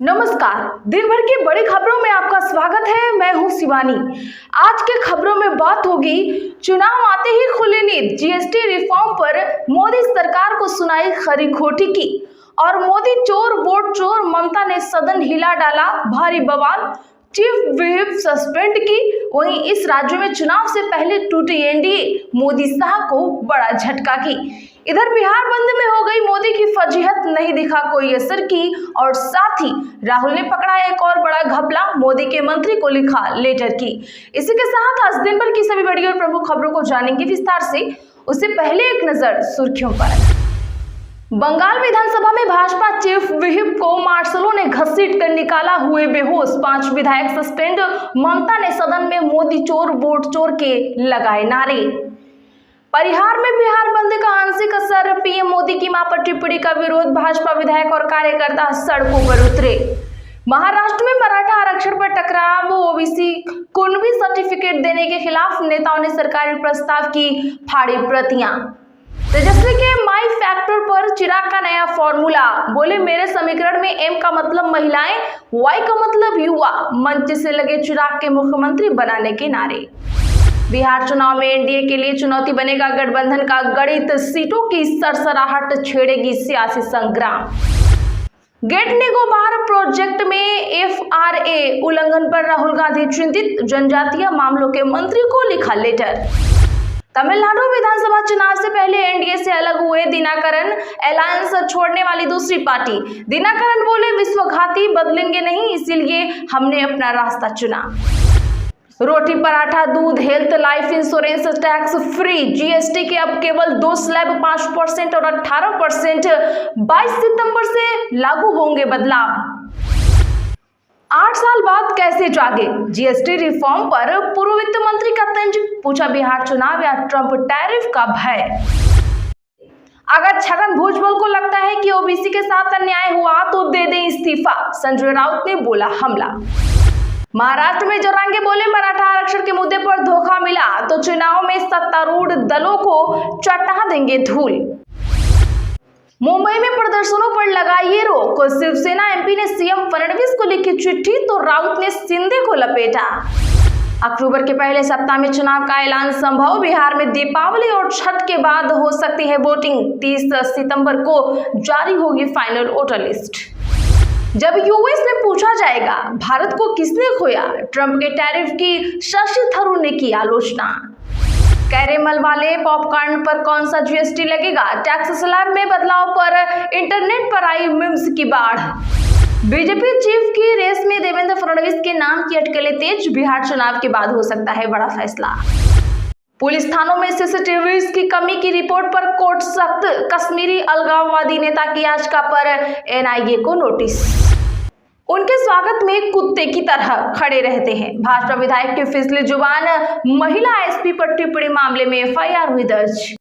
नमस्कार। दिन भर की बड़ी खबरों में आपका स्वागत है। मैं हूं शिवानी। आज के खबरों में बात होगी, चुनाव आते ही खुली नींद, जीएसटी रिफॉर्म पर मोदी सरकार को सुनाई खरी खोटी की, और मोदी चोर वोट चोर, ममता ने सदन हिला डाला, भारी बवाल, चीफ व्हिप सस्पेंड की। वहीं इस राज्य में चुनाव से पहले टूटी एनडीए, मोदी शाह को बड़ा झटका की। इधर बिहार बंद में हो गई मोदी की फजीहत, नहीं दिखा कोई असर की, और साथ ही राहुल ने पकड़ा एक और बड़ा घपला, मोदी के मंत्री को लिखा लेटर की। इसी के साथ आज दिन भर की सभी बड़ी और प्रमुख खबरों को जानेंगे विस्तार से। उससे पहले एक नजर सुर्खियों पर। बंगाल विधानसभा में भाजपा चीफ व्हिप को मार्शलों ने घसीट कर निकाला, हुए बेहोश, 5 विधायक सस्पेंड। ममता ने सदन में मोदी चोर वोट चोर के लगाए नारे। परिहार में बिहार बंद का आंशिक असर, पीएम मोदी की मां पर टिप्पणी का विरोध, भाजपा विधायक और कार्यकर्ता सड़कों पर उतरे। महाराष्ट्र में मराठा आरक्षण पर टकराव, ओबीसी कुणबी सर्टिफिकेट देने के खिलाफ नेताओं ने सरकारी प्रस्ताव की फाड़ी प्रतियां। तेजस्वी के माई फैक्टर पर चिराग का नया फॉर्मूला, बोले मेरे समीकरण में एम का मतलब महिलाएं, वाई का मतलब युवा, मंच से लगे चिराग के मुख्यमंत्री बनाने के नारे। बिहार चुनाव में एनडीए के लिए चुनौती बनेगा गठबंधन का गणित, सीटों की सरसराहट छेड़ेगी सियासी संग्राम। गेट निकोबार प्रोजेक्ट में एफआरए उल्लंघन पर राहुल गांधी चिंतित, जनजातीय मामलों के मंत्री को लिखा लेटर। तमिलनाडु विधानसभा चुनाव से पहले एनडीए से अलग हुए दिनाकरन, अलायंस छोड़ने वाली दूसरी पार्टी। दिनाकरन बोले विश्वघाती बदलेंगे नहीं, इसीलिए हमने अपना रास्ता चुना। रोटी पराठा दूध health life insurance tax free, GST के अब केवल 2 स्लैब 5% और 18%, 22 सितंबर से लागू होंगे बदलाव। 8 साल बाद कैसे जागे, जीएसटी रिफॉर्म पर पूर्व वित्त मंत्री का तंज, पूछा बिहार चुनाव या ट्रंप टैरिफ का भय। अगर छगन भुजबल को लगता है कि ओबीसी के साथ अन्याय हुआ तो दे दें इस्तीफा, संजय राउत ने बोला हमला। महाराष्ट्र में जोरांगे बोले मराठा आरक्षण के मुद्दे पर धोखा मिला तो चुनाव में सत्तारूढ़ दलों को चटा देंगे धूल। मुंबई में प्रदर्शनों पर लगाइए रोक, शिवसेना एमपी ने सीएम फडणवीस को लिखी चिट्ठी तो राउत ने शिंदे को लपेटा। अक्टूबर के पहले सप्ताह में चुनाव का ऐलान संभव, बिहार में दीपावली और छठ के बाद हो सकती है वोटिंग, 30 सितंबर को जारी होगी फाइनल वोटर लिस्ट। जब यूएस में पूछा जाएगा भारत को किसने खोया, ट्रंप के टैरिफ की शशि थरूर ने की आलोचना। कैरेमल वाले पॉपकॉर्न पर कौन सा जीएसटी लगेगा, टैक्स स्लैब में बदलाव पर इंटरनेट पर आई मीम्स की बाढ़। बीजेपी चीफ की रेस में देवेंद्र फडणवीस के नाम की अटकलें तेज, बिहार चुनाव के बाद हो सकता है बड़ा फैसला। पुलिस थानों में सीसीटीवी की कमी की रिपोर्ट पर कोर्ट सख्त, कश्मीरी अलगाववादी नेता की याचिका पर एनआईए को नोटिस। उनके स्वागत में कुत्ते की तरह खड़े रहते हैं, भाजपा विधायक की फिसली जुबान, महिला एसपी पर टिप्पणी मामले में एफआईआर हुई दर्ज।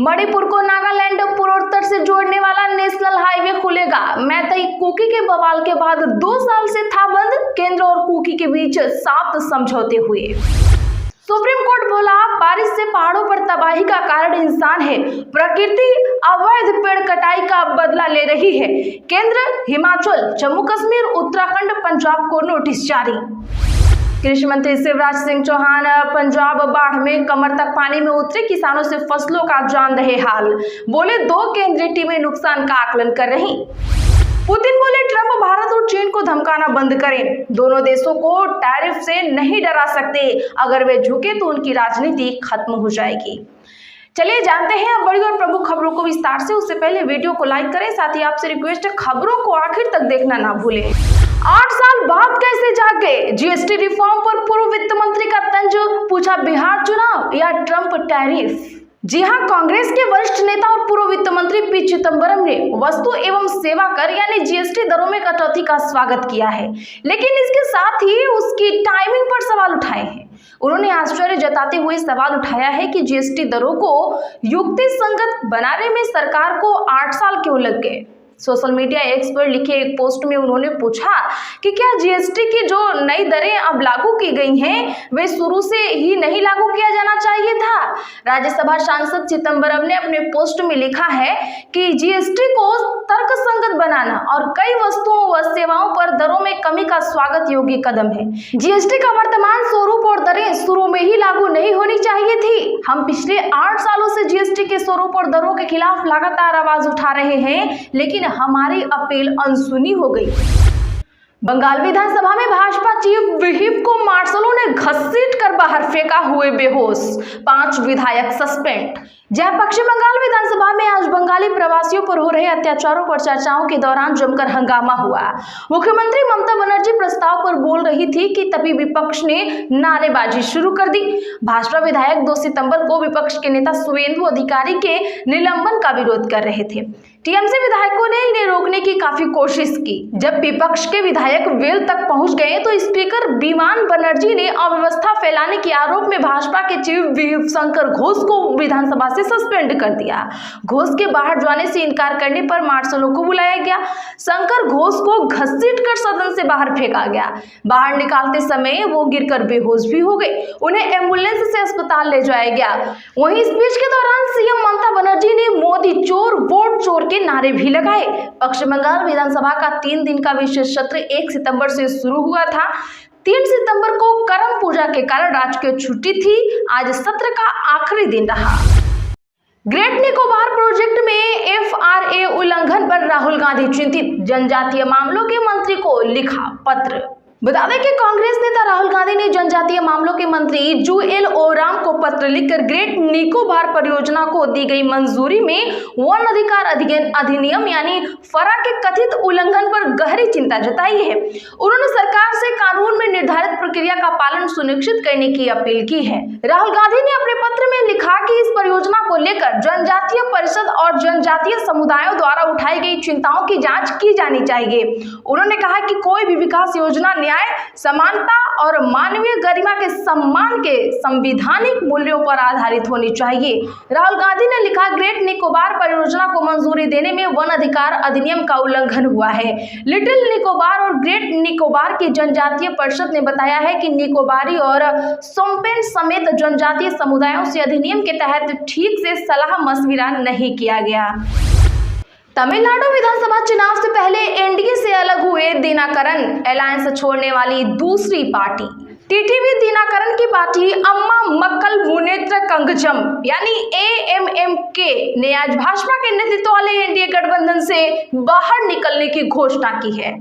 मणिपुर को नागालैंड पूर्वोत्तर से जोड़ने वाला नेशनल हाईवे खुलेगा, मैतेई कुकी के बवाल के बाद 2 साल से था बंद, केंद्र और कुकी के बीच 7 समझौते हुए। सुप्रीम कोर्ट बोला बारिश से पहाड़ों पर तबाही का कारण इंसान है, प्रकृति अवैध पेड़ कटाई का बदला ले रही है, केंद्र हिमाचल जम्मू कश्मीर उत्तराखंड पंजाब को नोटिस जारी। कृषि मंत्री शिवराज सिंह चौहान पंजाब बाढ़ में कमर तक पानी में उतरे किसानों से फसलों का जान रहे हाल, बोले 2 केंद्रीय टीमें नुकसान का आकलन कर रही। पुतिन बोले ट्रंप भारत और चीन को धमकाना बंद करें, दोनों देशों को टैरिफ से नहीं डरा सकते, अगर वे झुके तो उनकी राजनीति खत्म हो जाएगी। चलिए जानते हैं अब बड़ी और प्रमुख खबरों को विस्तार से। उससे पहले वीडियो को लाइक करें, साथ ही आपसे रिक्वेस्ट है खबरों को आखिर तक देखना ना भूलें। 8 साल बाद कैसे जागे, जीएसटी रिफॉर्म पर पूर्व वित्त मंत्री का तंज, पूछा बिहार चुनाव या ट्रंप टैरिफ। जी हां, कांग्रेस के वरिष्ठ नेता और पूर्व वित्त मंत्री पी चिदंबरम ने वस्तु एवं सेवा कर यानी जीएसटी दरों में कटौती का स्वागत किया है, लेकिन इसके साथ ही उसकी टाइमिंग पर सवाल उठाए हैं। उन्होंने आश्चर्य जताते हुए सवाल उठाया है कि जीएसटी दरों को युक्तिसंगत बनाने में सरकार को 8 साल क्यों लग गए। सोशल मीडिया एक्स पर लिखे एक पोस्ट में उन्होंने पूछा कि क्या जीएसटी की जो नई दरें अब लागू की गई हैं वे शुरू से ही नहीं लागू किया जाना चाहिए था। राज्यसभा सांसद चिदंबरम ने अपने पोस्ट में लिखा है कि जीएसटी को तर्कसंगत बनाना और कई वस्तुओं व होने का स्वागत योग्य कदम है। जीएसटी का वर्तमान स्वरूप और दरें शुरू में ही लागू नहीं होनी चाहिए थी। हम पिछले 8 सालों से जीएसटी के स्वरूप और दरों के खिलाफ लगातार आवाज उठा रहे हैं, लेकिन हमारी अपील अनसुनी हो गई। बंगाल विधानसभा में भाजपा चीफ व्हिप को मार्शलों ने घसीट कर बाहर फेंका, हुए बेहोश, 5 विधायक सस्पेंड। जहां पश्चिम बंगाल विधानसभा में आज बंगाली प्रवासियों पर हो रहे अत्याचारों पर चर्चाओं के दौरान जमकर हंगामा हुआ। मुख्यमंत्री ममता बनर्जी प्रस्ताव पर बोल रही थी कि तभी विपक्ष ने नारेबाजी शुरू कर दी। भाजपा विधायक 2 सितंबर को विपक्ष के नेता शुवेंदु अधिकारी के निलंबन का विरोध कर रहे थे। टीएमसी विधायकों ने इन्हें रोकने की काफी कोशिश की। जब विपक्ष के विधायक वेल तक पहुंच गए तो स्पीकर विमान बनर्जी ने अव्यवस्था फैलाने के आरोप में भाजपा के चीफ व्हिप शंकर घोष को विधानसभा से सस्पेंड कर दिया। घोष के बाहर जाने से इनकार करने पर मार्शलों को बुलाया गया। शंकर घोष को घसीटकर सदन से बाहर फेंका गया। बाहर निकालते समय वो गिरकर बेहोश भी हो गए। उन्हें एम्बुलेंस से अस्पताल ले जाया गया। वहीं स्पीच के दौरान सीएम ममता बनर्जी ने मोदी चोर, वोट चोर के नारे भी लगाए। पश्चिम बंगाल विधानसभा का 3 दिन का विशेष सत्र 1 सितंबर से शुरू हुआ था। 3 सितंबर को करम पूजा के कारण राजकीय छुट्टी थी। आज सत्र का आखिरी दिन रहा। ग्रेट निकोबार प्रोजेक्ट में FRA उल्लंघन पर राहुल गांधी चिंतित, जनजातीय मामलों के मंत्री को लिखा पत्र। बता दें कि कांग्रेस नेता राहुल गांधी ने जनजातीय मामलों के मंत्री जुएल ओराम को पत्र लिखकर ग्रेट निकोबार परियोजना को दी गई मंजूरी में वन अधिकार अधिनियम यानी फरा के कथित उल्लंघन पर गहरी चिंता जताई है। उन्होंने सरकार से कानून में निर्धारित प्रक्रिया का पालन सुनिश्चित करने की अपील की है। राहुल गांधी ने अपने पत्र में लिखा कि इस परियोजना को लेकर जनजातीय परिषद और जनजातीय समुदायों द्वारा उठाई गई चिंताओं की जांच की जानी चाहिए। उन्होंने कहा कि कोई भी विकास योजना न्याय, समानता और मानवीय गरिमा के सम्मान के संवैधानिक मूल्यों पर आधारित होनी चाहिए। राहुल गांधी ने लिखा, ग्रेट निकोबार परियोजना को मंजूरी देने में वन अधिकार अधिनियम का उल्लंघन हुआ है। लिटिल निकोबार और ग्रेट निकोबार की जनजातीय परिषद ने बताया है कि निकोबारी और सोम्पेन समेत जनजातीय समुदायों से अधिनियम के तहत ठीक से सलाह मशविरा नहीं किया गया। तमिलनाडु विधानसभा चुनाव से पहले एनडीए से अलग हुए दिनाकरन, अलायंस छोड़ने वाली दूसरी पार्टी। टीटीवी दिनाकरन की पार्टी अम्मा मक्कल मुनेत्र कंगजम यानी AMMK ने आज भाजपा के नेतृत्व वाले एनडीए गठबंधन से बाहर निकलने की घोषणा की है।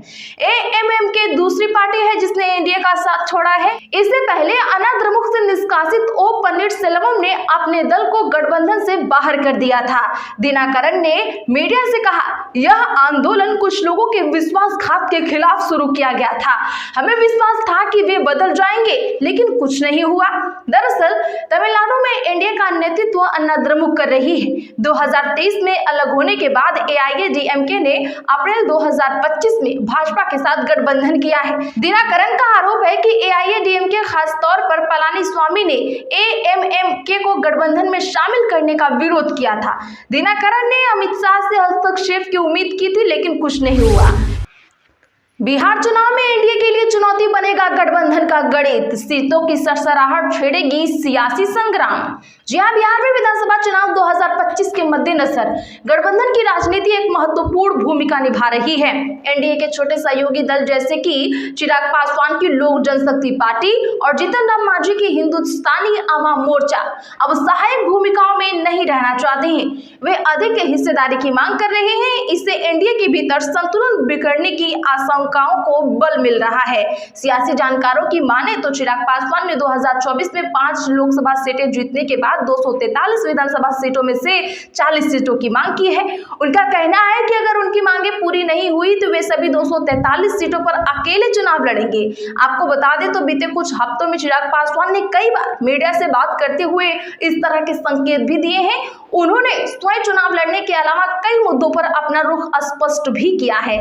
AMMK दूसरी पार्टी है जिसने एनडीए का साथ छोड़ा है। इससे पहले अनाद्रमुख से निष्कासित O पन्नीरसेल्वम ने अपने दल को गठबंधन से बाहर कर दिया था। दिनाकरन ने मीडिया से कहा, यह आंदोलन कुछ लोगों के विश्वासघात के खिलाफ शुरू किया गया था। हमें विश्वास था कि वे बदल जाएंगे, लेकिन कुछ नहीं हुआ। दरअसल तमिलनाडु में एनडीए का नेतृत्व अन्नाद्रमुक कर रही है। 2023 में अलग होने के बाद AIADMK ने अप्रैल 2025 में भाजपा के साथ गठबंधन किया है। दिनाकरन का आरोप है कि AIADMK खासतौर पर पलानीस्वामी ने AMMK को गठबंधन में शामिल करने का विरोध किया था। दिनाकरन ने अमित शाह से हस्तक्षेप की उम्मीद की थी, लेकिन कुछ नहीं हुआ। बिहार चुनाव में एनडीए के लिए चुनौती बनेगा गठबंधन का गणित, सीटों की सरसराहट छेड़ेगी सियासी संग्राम। जी हां, बिहार में विधानसभा चुनाव 2025 के मद्देनजर गठबंधन की राजनीति एक महत्वपूर्ण भूमिका निभा रही है। एनडीए के छोटे सहयोगी दल जैसे कि चिराग पासवान की लोक जनशक्ति पार्टी और जीतन राम मांझी की हिंदुस्तानी आवाम मोर्चा अब सहायक भूमिकाओं में नहीं रहना चाहते हैं। वे अधिक हिस्सेदारी की मांग कर रहे हैं। इससे एनडीए के भीतर संतुलन बिगड़ने की आशंकाओं को बल मिल रहा है। सियासी जानकारों की माने तो चिराग पासवान ने 2024 में 5 लोकसभा सीटें जीतने के बाद 243 विधानसभा सीटों में से 40 सीटों की मांग की है। उनका कहना है कि अगर उनकी मांगे पूरी नहीं हुई तो वे सभी 243 सीटों पर अकेले चुनाव लड़ेंगे। आपको बता दें तो बीते कुछ हफ्तों में चिराग पासवान ने कई बार मीडिया से बात करते हुए इस तरह के संकेत भी दिए हैं। उन्होंने स्वयं चुनाव लड़ने के अलावा कई मुद्दों पर अपना रुख स्पष्ट भी किया है।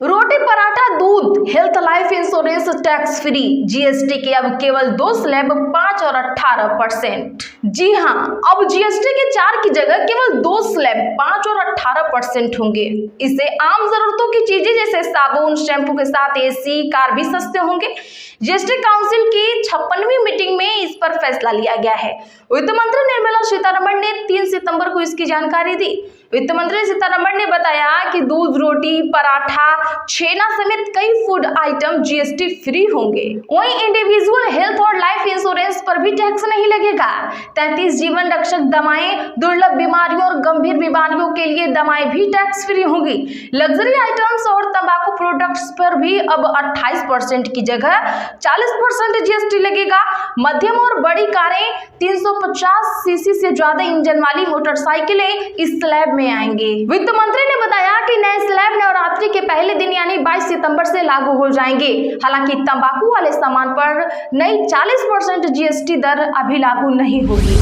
रोटी, पराठा, दूध, health, life insurance tax free. GST के अब केवल 2 स्लैब 5 और 18%। जी हां, अब जीएसटी के 4 की जगह केवल 2 स्लैब 5 और 18% होंगे। इससे आम जरूरतों की चीजें जैसे साबुन, शैम्पू के साथ एसी, कार भी सस्ते होंगे। जीएसटी काउंसिल की 56वीं मीटिंग में इस पर फैसला लिया गया है। वित्त मंत्री निर्मला सीतारमण ने 3 सितंबर को इसकी जानकारी दी। वित्त मंत्री सीतारमण ने बताया कि दूध, रोटी, पराठा, छेना समेत कई फूड आइटम जीएसटी फ्री होंगे। वहीं इंडिविजुअल हेल्थ और लाइफ इंश्योरेंस पर भी टैक्स नहीं लगेगा। 33 जीवन रक्षक दवाएं, दुर्लभ बीमारियों और गंभीर बीमारियों के लिए दवाएं भी टैक्स फ्री होंगी। लग्जरी आइटम्स और तंबाकू प्रोडक्ट्स पर भी अब 28% की जगह 40% जीएसटी लगेगा। मध्यम और बड़ी कारें, 350 सीसी से ज्यादा इंजन वाली मोटरसाइकिलें इस स्लैब में आएंगे। वित्त मंत्री ने बताया कि नए स्लैब नवरात्रि के पहले दिन यानी 22 सितंबर से लागू हो जाएंगे। हालांकि तंबाकू वाले सामान पर नई 40% जीएसटी दर अभी लागू नहीं होगी।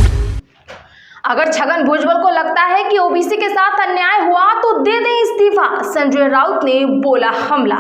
अगर छगन भुजबल को लगता है कि ओबीसी के साथ अन्याय हुआ तो दे दें इस्तीफा, संजय राउत ने बोला हमला।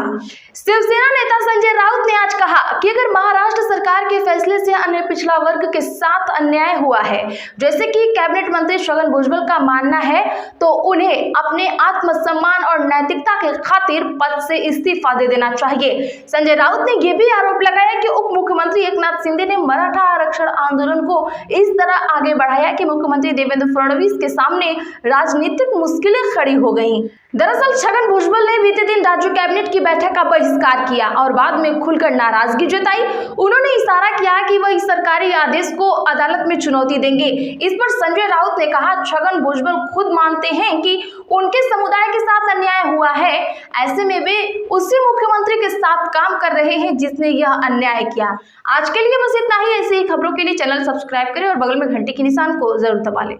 शिवसेना नेता संजय राउत ने आज कहा कि अगर महाराष्ट्र सरकार के फैसले से अन्य पिछड़ा वर्ग के साथ अन्याय हुआ है, जैसे कि कैबिनेट मंत्री छगन भुजबल का मानना है, तो उन्हें अपने आत्मसम्मान और नैतिकता के खातिर पद से इस्तीफा दे देना चाहिए। संजय राउत ने यह भी आरोप लगाया कि उप मुख्यमंत्री एकनाथ शिंदे ने मराठा आरक्षण आंदोलन को इस तरह आगे बढ़ाया कि मुख्यमंत्री देवेंद्र फडणवीस के सामने राजनीतिक मुश्किलें खड़ी हो गईं। दरअसल छगन भुजबल ने बीते दिन राज्य कैबिनेट की बैठक का बहिष्कार किया और बाद में खुलकर नाराजगी जताई। उन्होंने इशारा किया कि वह इस सरकारी आदेश को अदालत में चुनौती देंगे। इस पर संजय राउत ने कहा, छगन भुजबल खुद मानते हैं कि उनके समुदाय के साथ अन्याय हुआ है, ऐसे में वे उसी मुख्यमंत्री के साथ काम कर रहे हैं जिसने यह अन्याय किया। आज के लिए बस इतना ही। ऐसी ही खबरों के लिए चैनल सब्सक्राइब करें और बगल में घंटी के निशान को जरूर दबा लें।